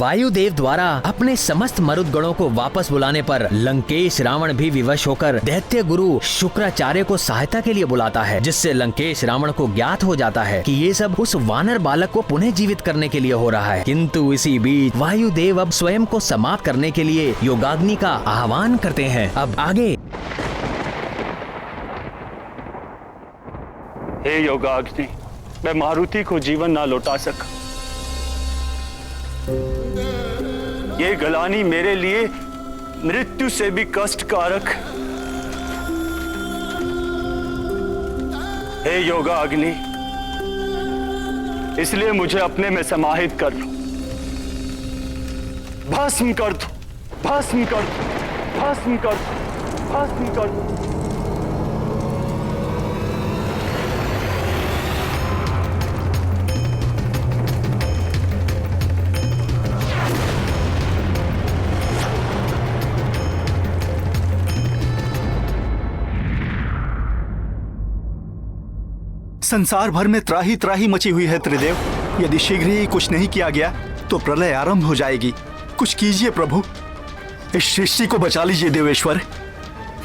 वायुदेव द्वारा अपने समस्त मरुद गणों को वापस बुलाने पर लंकेश रावण भी विवश होकर दैत्य गुरु शुक्राचार्य को सहायता के लिए बुलाता है, जिससे लंकेश रावण को ज्ञात हो जाता है कि ये सब उस वानर बालक को पुनः जीवित करने के लिए हो रहा है। किंतु इसी बीच वायुदेव अब स्वयं को समाप्त करने के लिए योगाग्नि का आह्वान करते हैं। अब आगे। हे योगाग्नि, मैं मारुति को जीवन ना लौटा सका। ये गलानी मेरे लिए मृत्यु से भी कष्टकारक। हे योगाग्नि, इसलिए मुझे अपने में समाहित कर लो, भस्म कर दो, भस्म कर दो, भस्म कर दो, भस्म कर दो। संसार भर में त्राही त्राही मची हुई है त्रिदेव। यदि शीघ्र ही कुछ नहीं किया गया तो प्रलय आरंभ हो जाएगी। कुछ कीजिए प्रभु, इस सृष्टि को बचा लीजिए देवेश्वर,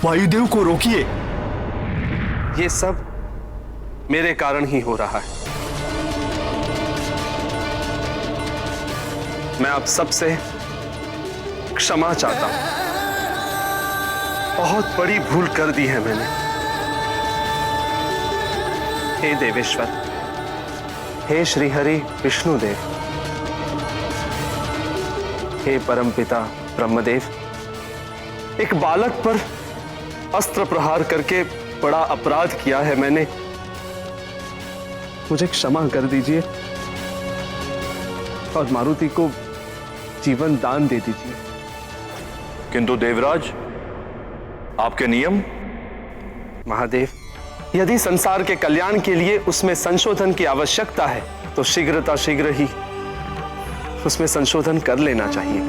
वायुदेव को रोकिए। ये सब मेरे कारण ही हो रहा है। मैं आप सबसे क्षमा चाहता हूं। बहुत बड़ी भूल कर दी है मैंने। हे देवेश्वर, हे श्रीहरि विष्णुदेव, हे परमपिता ब्रह्मदेव, एक बालक पर अस्त्र प्रहार करके बड़ा अपराध किया है मैंने। मुझे क्षमा कर दीजिए और मारुति को जीवन दान दे दीजिए। किंतु देवराज, आपके नियम। महादेव, यदि संसार के कल्याण के लिए उसमें संशोधन की आवश्यकता है तो शीघ्र ही उसमें संशोधन कर लेना चाहिए।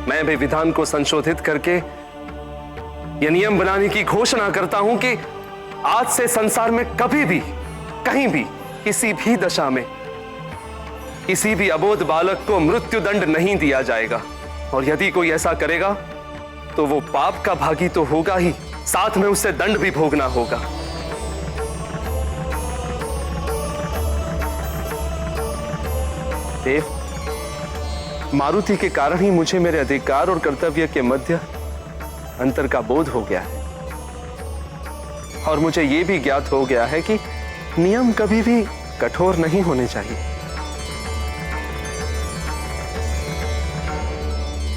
मैं भी विधान को संशोधित करके यह नियम बनाने की घोषणा करता हूं कि आज से संसार में कभी भी, कहीं भी, किसी भी दशा में किसी भी अबोध बालक को मृत्यु दंड नहीं दिया जाएगा। और यदि कोई ऐसा करेगा तो वो पाप का भागी तो होगा ही, साथ में उसे दंड भी भोगना होगा। देव, मारुति के कारण ही मुझे मेरे अधिकार और कर्तव्य के मध्य अंतर का बोध हो गया है। और मुझे यह भी ज्ञात हो गया है कि नियम कभी भी कठोर नहीं होने चाहिए।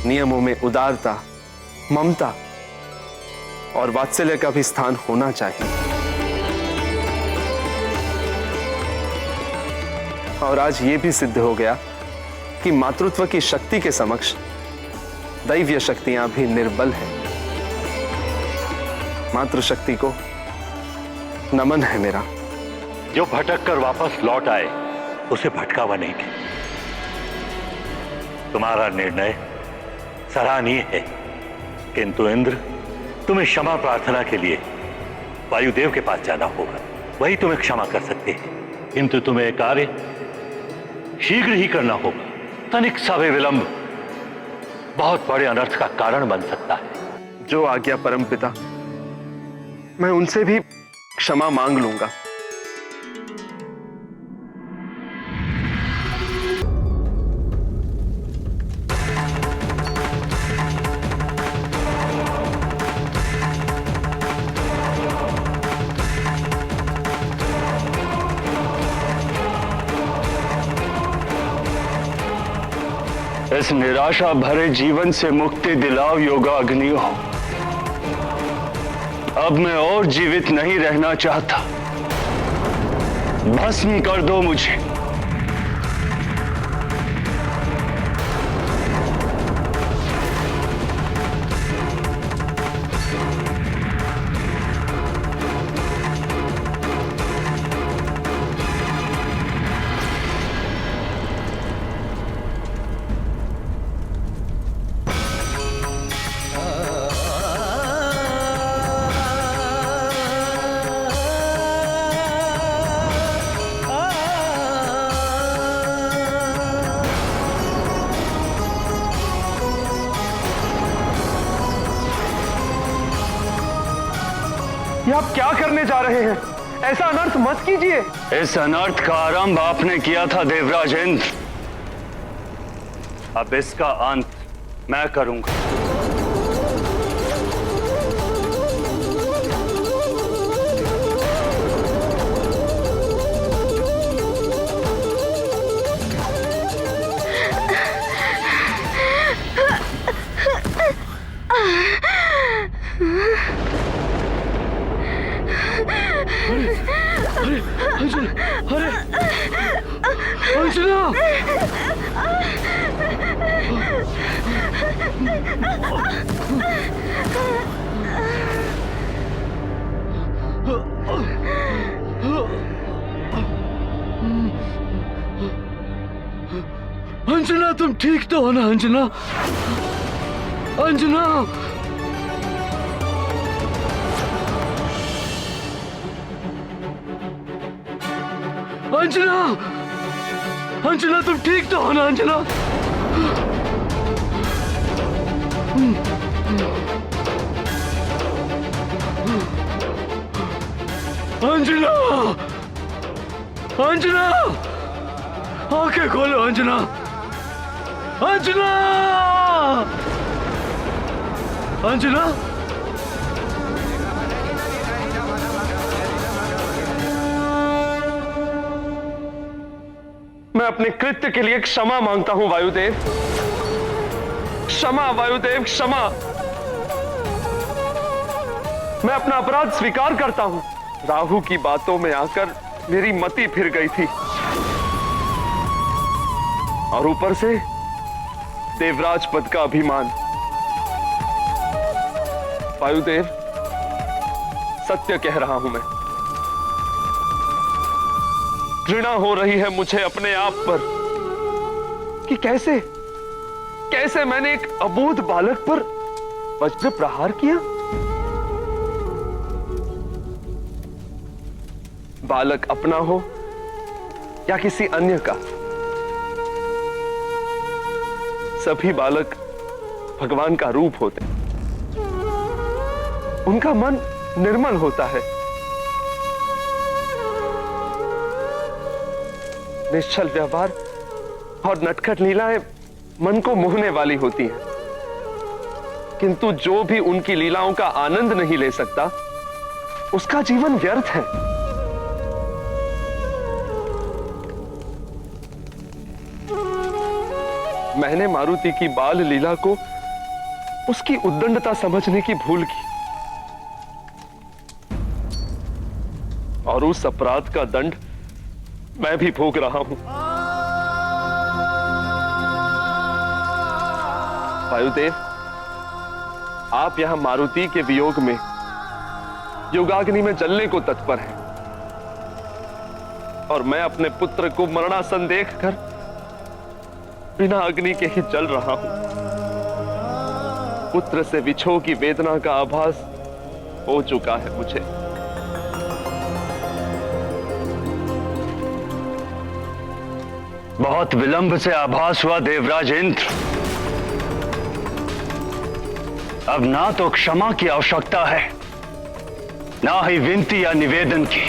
नियमों में उदारता, ममता और वात्सल्य का भी स्थान होना चाहिए। और आज यह भी सिद्ध हो गया कि मातृत्व की शक्ति के समक्ष दैवीय शक्तियां भी निर्बल हैं। मातृशक्ति को नमन है मेरा। जो भटक कर वापस लौट आए उसे भटकावा नहीं दे। तुम्हारा निर्णय सराहनीय है, किंतु इंद्र, तुम्हें क्षमा प्रार्थना के लिए वायुदेव के पास जाना होगा। वही तुम्हें क्षमा कर सकते हैं, किंतु तुम्हें कार्य शीघ्र ही करना होगा। तनिक सा भी विलंब बहुत बड़े अनर्थ का कारण बन सकता है। जो आज्ञा परमपिता, मैं उनसे भी क्षमा मांग लूंगा। इस निराशा भरे जीवन से मुक्ति दिलाओ योगाग्नि हो। अब मैं और जीवित नहीं रहना चाहता। भस्म कर दो मुझे। ये आप क्या करने जा रहे हैं? ऐसा अनर्थ मत कीजिए। इस अनर्थ का आरंभ आपने किया था देवराज इंद्र, अब इसका अंत मैं करूंगा। अंजना, तुम ठीक तो हो ना अंजना? अंजना, अंजना, अंजना, तुम ठीक तो हो ना अंजना? अंजना, अंजना, आंखें खोलो अंजना, अंजना, अंजना। मैं अपने कृत्य के लिए क्षमा मांगता हूं वायुदेव। क्षमा वायुदेव, क्षमा। मैं अपना अपराध स्वीकार करता हूं। राहु की बातों में आकर मेरी मति फिर गई थी, और ऊपर से देवराज पद का अभिमान। वायुदेव, सत्य कह रहा हूं मैं। घृणा हो रही है मुझे अपने आप पर कि कैसे मैंने एक अबोध बालक पर वज्र प्रहार किया। बालक अपना हो या किसी अन्य का, सभी बालक भगवान का रूप होते हैं। उनका मन निर्मल होता है, निश्चल व्यवहार और नटखट लीलाएं मन को मोहने वाली होती हैं, किंतु जो भी उनकी लीलाओं का आनंद नहीं ले सकता, उसका जीवन व्यर्थ है। मैंने मारुति की बाल लीला को उसकी उद्दंडता समझने की भूल की, और उस अपराध का दंड मैं भी भोग रहा हूं। वायुदेव, आप यहां मारुति के वियोग में योगाग्नि में जलने को तत्पर हैं, और मैं अपने पुत्र को मरणासन देखकर बिना अग्नि के ही जल रहा हूं। पुत्र से विछोह की वेदना का आभास हो चुका है मुझे। बहुत विलंब से आभास हुआ देवराज इंद्र। अब ना तो क्षमा की आवश्यकता है, ना ही विनती या निवेदन की,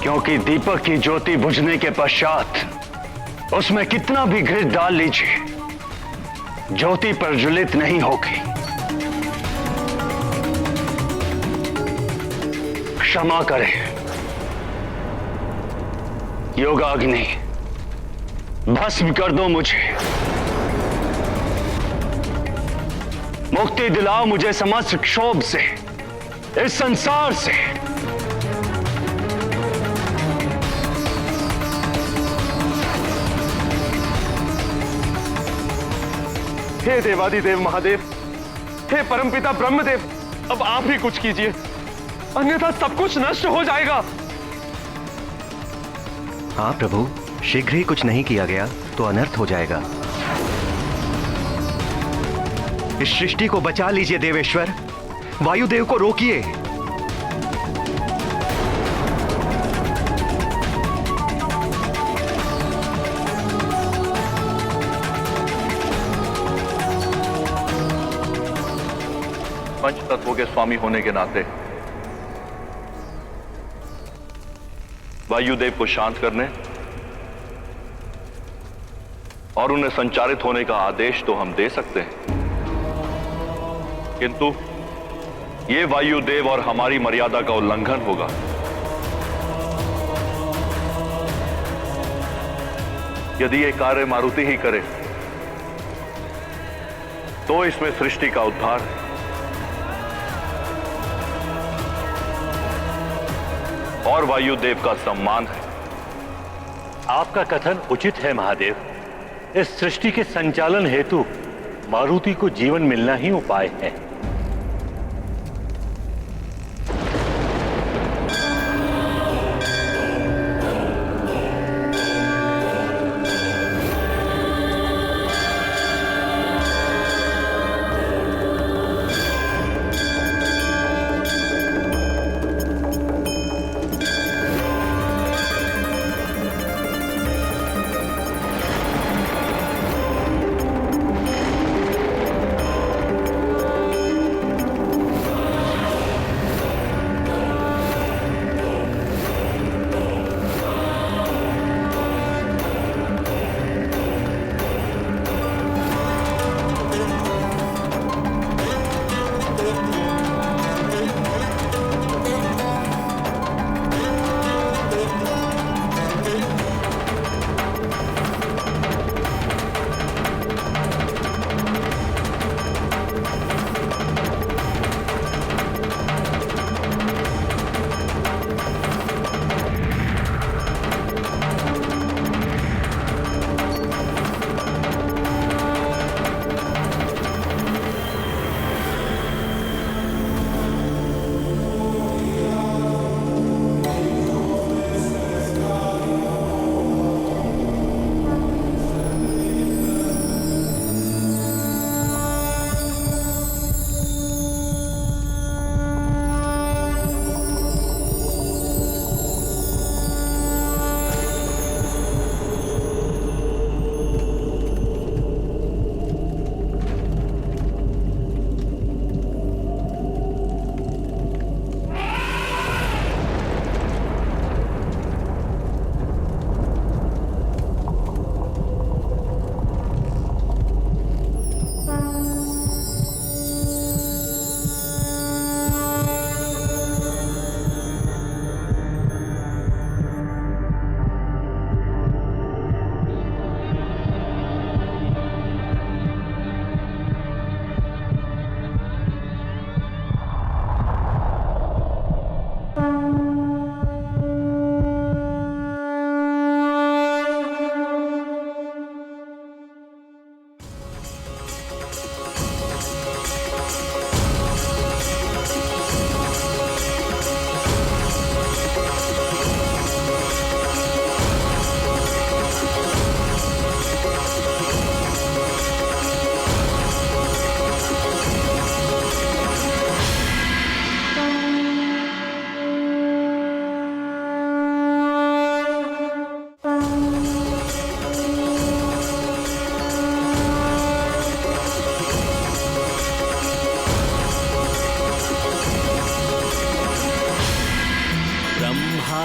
क्योंकि दीपक की ज्योति बुझने के पश्चात उसमें कितना भी घृत डाल लीजिए, ज्योति प्रज्वलित नहीं होगी। क्षमा करें योगाग्नि, भस्म कर दो मुझे, मुक्ति दिलाओ मुझे समस्त क्षोभ से, इस संसार से। हे देवादिदेव महादेव, हे परमपिता ब्रह्मदेव, अब आप ही कुछ कीजिए, अन्यथा सब कुछ नष्ट हो जाएगा। हाँ प्रभु, शीघ्र ही कुछ नहीं किया गया तो अनर्थ हो जाएगा। इस सृष्टि को बचा लीजिए देवेश्वर, वायुदेव को रोकिए। पंच, तत्व के स्वामी होने के नाते वायुदेव को शांत करने और उन्हें संचारित होने का आदेश तो हम दे सकते हैं, किंतु यह वायुदेव और हमारी मर्यादा का उल्लंघन होगा। यदि यह कार्य मारुति ही करे तो इसमें सृष्टि का उद्धार है। और वायुदेव का सम्मान है। आपका कथन उचित है महादेव। इस सृष्टि के संचालन हेतु मारुति को जीवन मिलना ही उपाय है।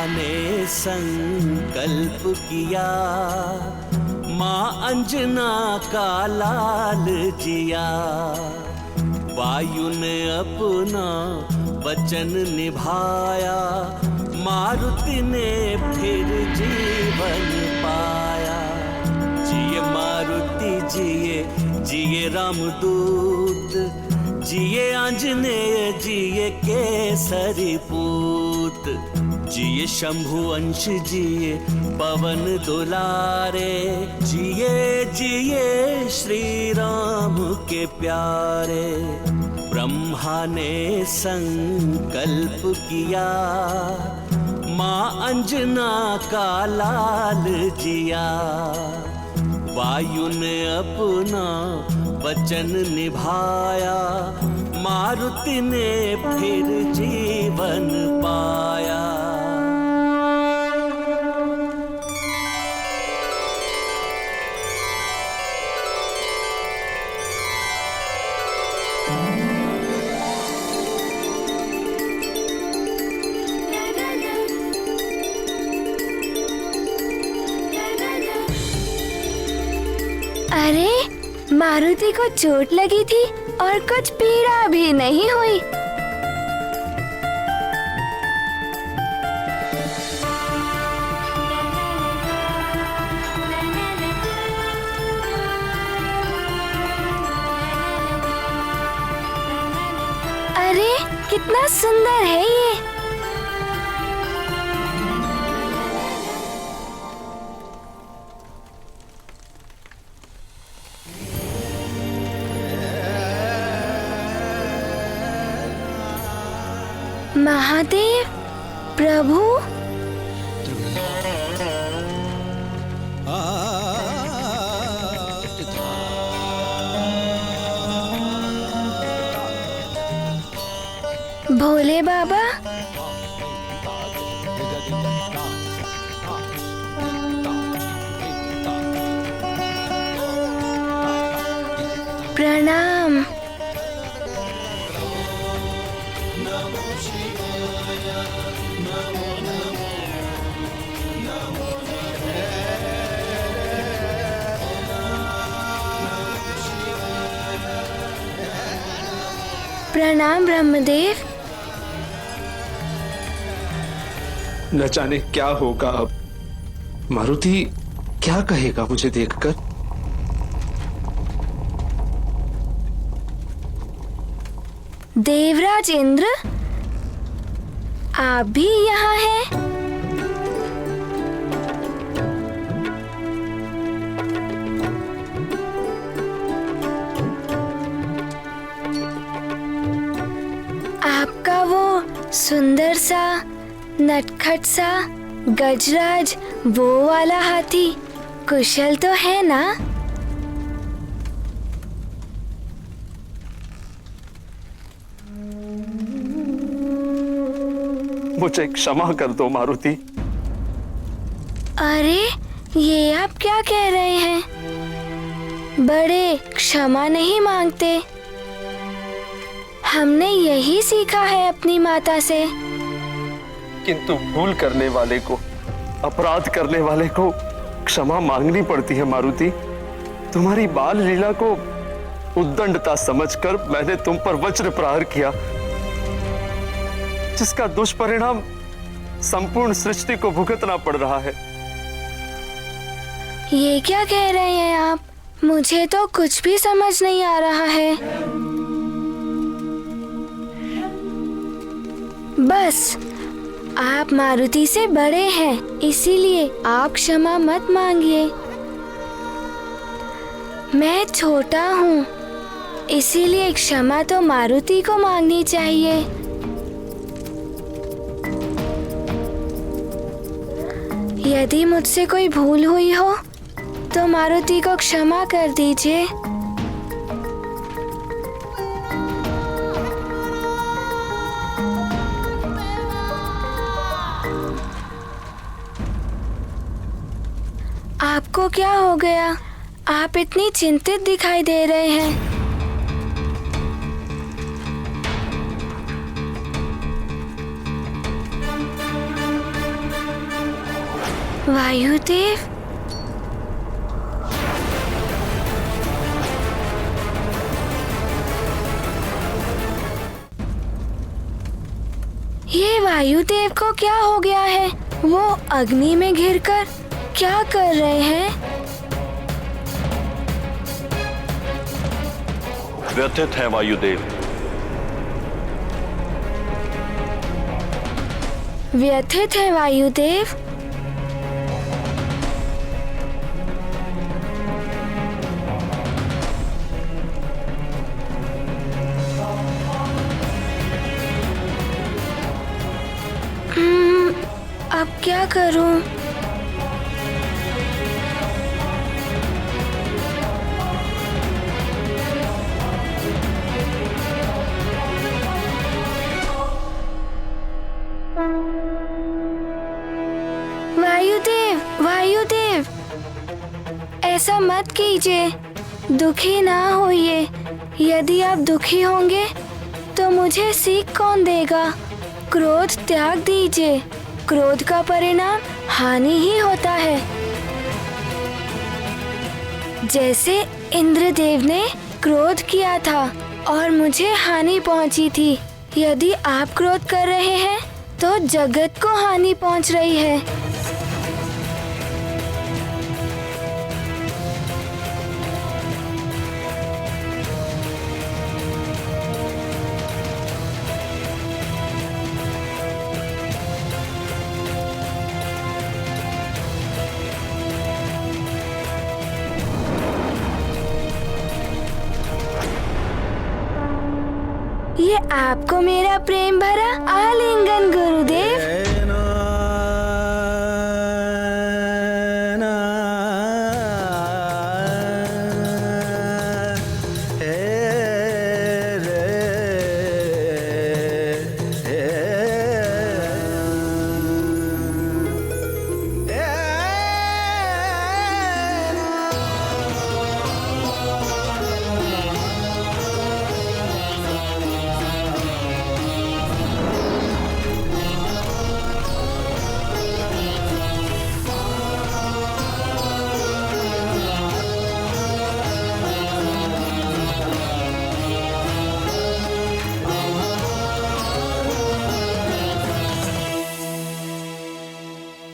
ने संकल्प किया, माँ अंजना का लाल जिया। वायु ने अपना वचन निभाया, मारुति ने फिर जीवन पाया। जिए मारुति जिए, जिए रामदूत, जिए आंजनेय, जिए केसरी पूत। जिए शंभु अंश, जिए पवन दुलारे, जिए जिए श्री राम के प्यारे। ब्रह्मा ने संकल्प किया, माँ अंजना का लाल जिया। वायु ने अपना वचन निभाया, मारुति ने फिर जीवन पाया। मारुति को चोट लगी थी और कुछ पीड़ा भी नहीं हुई। अरे कितना सुंदर है ये। महादेव प्रभु, भोले बाबा, प्रणाम। प्रणाम ब्रह्मदेव। न जाने क्या होगा अब। मारुति क्या कहेगा मुझे देखकर? देवराज इंद्र, आप भी यहाँ हैं? आपका वो सुंदर सा नटखट सा गजराज वो वाला हाथी कुशल तो है ना? मुझे क्षमा कर दो मारुति। अरे ये आप क्या कह रहे हैं? बड़े क्षमा नहीं मांगते। हमने यही सीखा है अपनी माता से। किंतु भूल करने वाले को, अपराध करने वाले को क्षमा मांगनी पड़ती है मारुति। तुम्हारी बाल लीला को उद्दंडता समझकर मैंने तुम पर वज्र प्रहार किया, जिसका दुष्परिणाम संपूर्ण सृष्टि को भुगतना पड़ रहा है। ये क्या कह रहे हैं आप? मुझे तो कुछ भी समझ नहीं आ रहा है। बस आप मारुति से बड़े हैं, इसीलिए आप क्षमा मत मांगिए। मैं छोटा हूँ, इसीलिए क्षमा तो मारुति को मांगनी चाहिए। यदि मुझसे कोई भूल हुई हो तो मारुति को क्षमा कर दीजिए। आपको क्या हो गया? आप इतनी चिंतित दिखाई दे रहे हैं। वायुदेव, ये वायुदेव को क्या हो गया है? वो अग्नि में घिरकर क्या कर रहे हैं? व्यथित है वायुदेव। व्यथित है वायुदेव? अब क्या करूं? वायुदेव, वायुदेव, ऐसा मत कीजिए। दुखी ना होइए। यदि आप दुखी होंगे तो मुझे सीख कौन देगा? क्रोध त्याग दीजिए। क्रोध का परिणाम हानि ही होता है। जैसे इंद्रदेव ने क्रोध किया था और मुझे हानि पहुंची थी। यदि आप क्रोध कर रहे हैं तो जगत को हानि पहुंच रही है। ये आपको मेरा प्रेम भरा आलिंगन गुरुदेव।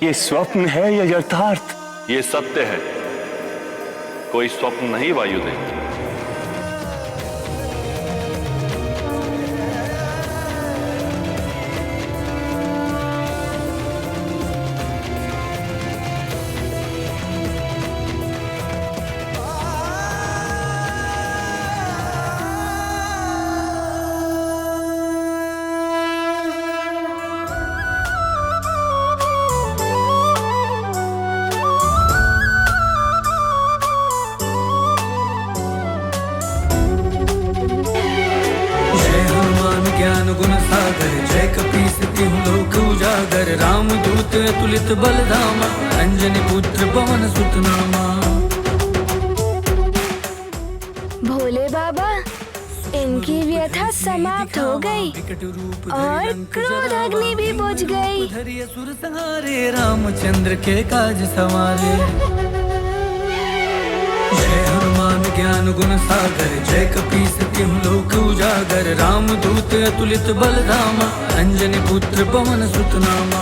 ये स्वप्न है या यथार्थ? ये सत्य है, कोई स्वप्न नहीं वायुदेव। ज्ञान गुण सागर जय कपीस तिहु लोक उजागर रामदूत अतुलित बलधामा अंजनी पुत्र पवन सुत नामा। भोले बाबा, इनकी व्यथा समाप्त हो गई और क्रोध अग्नि भी बुझ गई। सुर संहारे रामचंद्र के काज सवारे। जय हनुमान ज्ञान गुण सागर जय कपीस तिहु लोक उजागर रामदूत अतुलित बलधामा अंजनी पुत्र पवन सुत नामा।